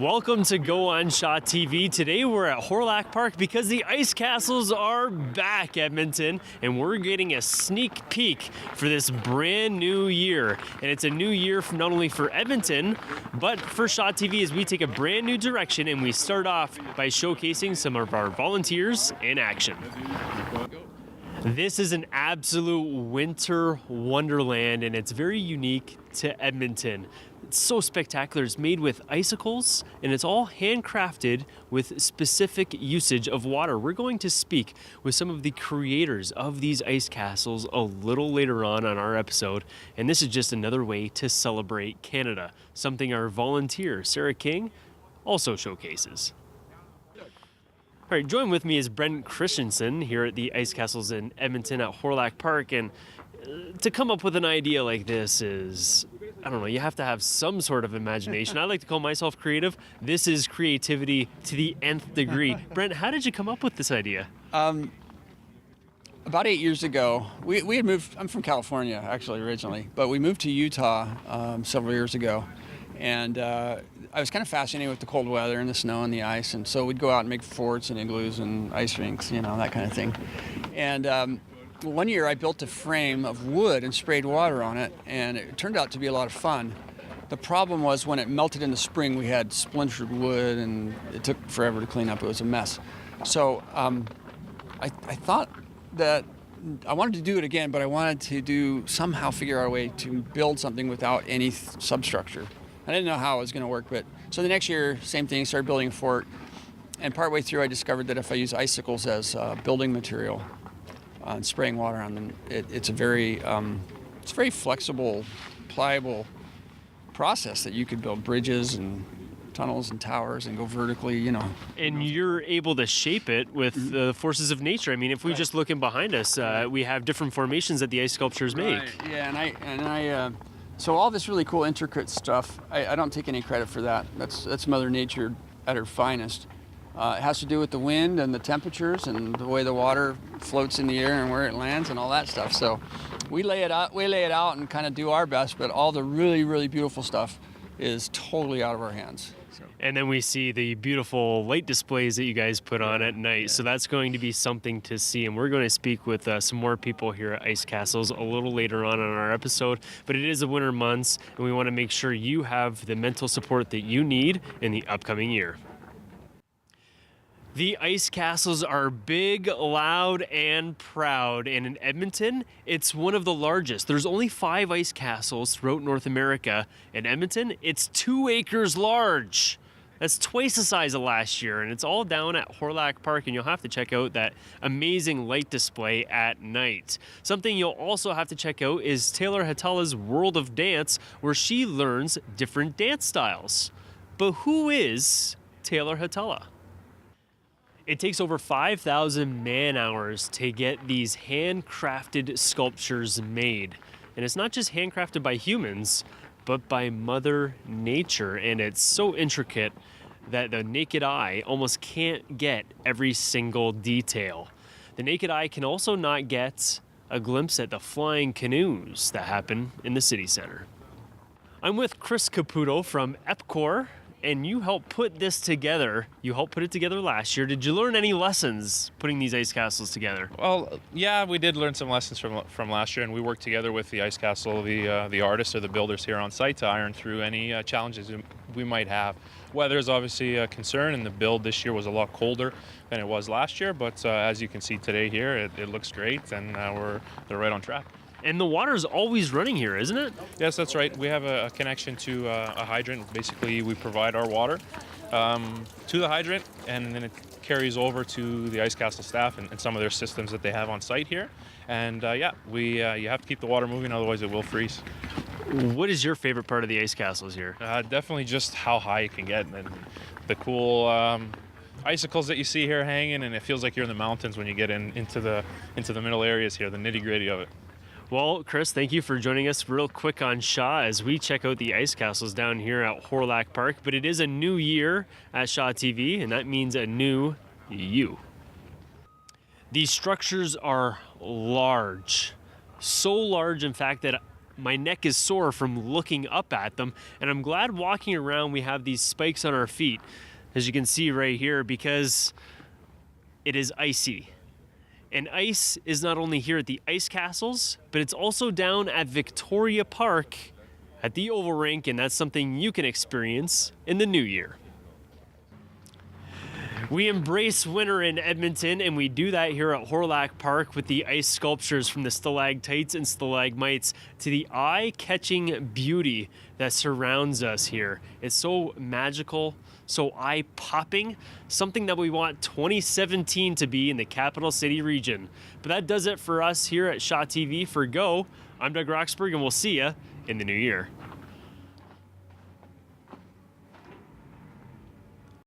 Welcome to Go On Shaw TV. Today we're at Hawrelak Park because the ice castles are back, Edmonton, and we're getting a sneak peek for this brand new year. And it's a new year not only for Edmonton, but for Shaw TV as we take a brand new direction and we start off by showcasing some of our volunteers in action. This is an absolute winter wonderland and it's very unique to Edmonton. It's so spectacular. It's made with icicles and it's all handcrafted with specific usage of water. We're going to speak with some of the creators of these ice castles a little later on our episode. And this is just another way to celebrate Canada, something our volunteer, Sarah King, also showcases. All right, join with me is Brent Christensen here at the Ice Castles in Edmonton at Hawrelak Park. And to come up with an idea like this is, I don't know, you have to have some sort of imagination. I like to call myself creative. This is creativity to the nth degree. Brent, how did you come up with this idea? About 8 years ago, we had moved. I'm from California, actually, originally, but we moved to Utah several years ago. And I was kind of fascinated with the cold weather and the snow and the ice. And so we'd go out and make forts and igloos and ice rinks, you know, that kind of thing. And one year I built a frame of wood and sprayed water on it, and it turned out to be a lot of fun. The problem was when it melted in the spring, we had splintered wood, and it took forever to clean up. It was a mess. So I thought that I wanted to do it again, but I wanted to somehow figure out a way to build something without any substructure. I didn't know how it was going to work, but so the next year, same thing, started building a fort. And partway through, I discovered that if I use icicles as building material and spraying water on them, it's a very flexible, pliable process that you could build bridges and tunnels and towers and go vertically, you know. And you're able to shape it with the forces of nature. I mean, if we just look in behind us, we have different formations that the ice sculptures make. Right. Yeah, so all this really cool, intricate stuff, I don't take any credit for that. That's Mother Nature at her finest. It has to do with the wind and the temperatures and the way the water floats in the air and where it lands and all that stuff. So we lay it out and kind of do our best, but all the really, really beautiful stuff is totally out of our hands. So. And then we see the beautiful light displays that you guys put on at night. Yeah. So that's going to be something to see. And we're going to speak with some more people here at Ice Castles a little later on our episode. But it is the winter months, and we want to make sure you have the mental support that you need in the upcoming year. The ice castles are big, loud, and proud, and in Edmonton, it's one of the largest. There's only 5 ice castles throughout North America. In Edmonton, it's 2 acres large. That's twice the size of last year, and it's all down at Hawrelak Park, and you'll have to check out that amazing light display at night. Something you'll also have to check out is Taylor Hatala's World of Dance, where she learns different dance styles. But who is Taylor Hatala? It takes over 5,000 man-hours to get these handcrafted sculptures made. And it's not just handcrafted by humans, but by Mother Nature. And it's so intricate that the naked eye almost can't get every single detail. The naked eye can also not get a glimpse at the flying canoes that happen in the city center. I'm with Chris Caputo from Epcor. And you helped put this together. You helped put it together last year. Did you learn any lessons putting these ice castles together? Well, yeah, we did learn some lessons from last year, and we worked together with the ice castle, the artists or the builders here on site to iron through any challenges we might have. Weather is obviously a concern, and the build this year was a lot colder than it was last year. But as you can see today here, it looks great, and they're right on track. And the water's always running here, isn't it? Yes, that's right. We have a connection to a hydrant. Basically, we provide our water to the hydrant, and then it carries over to the ice castle staff and some of their systems that they have on site here. And you have to keep the water moving, otherwise it will freeze. What is your favorite part of the ice castles here? Definitely just how high it can get, and the cool icicles that you see here hanging, and it feels like you're in the mountains when you get into the middle areas here, the nitty-gritty of it. Well, Chris, thank you for joining us real quick on Shaw as we check out the ice castles down here at Hawrelak Park. But it is a new year at Shaw TV, and that means a new you. These structures are large. So large, in fact, that my neck is sore from looking up at them. And I'm glad walking around we have these spikes on our feet, as you can see right here, because it is icy. And ice is not only here at the ice castles, but it's also down at Victoria Park at the Oval Rink, and that's something you can experience in the new year. We embrace winter in Edmonton, and we do that here at Hawrelak Park with the ice sculptures, from the stalactites and stalagmites to the eye-catching beauty that surrounds us here. It's so magical, so eye-popping, something that we want 2017 to be in the capital city region. But that does it for us here at SHOT TV. For Go, I'm Doug Roxburgh, and we'll see you in the new year.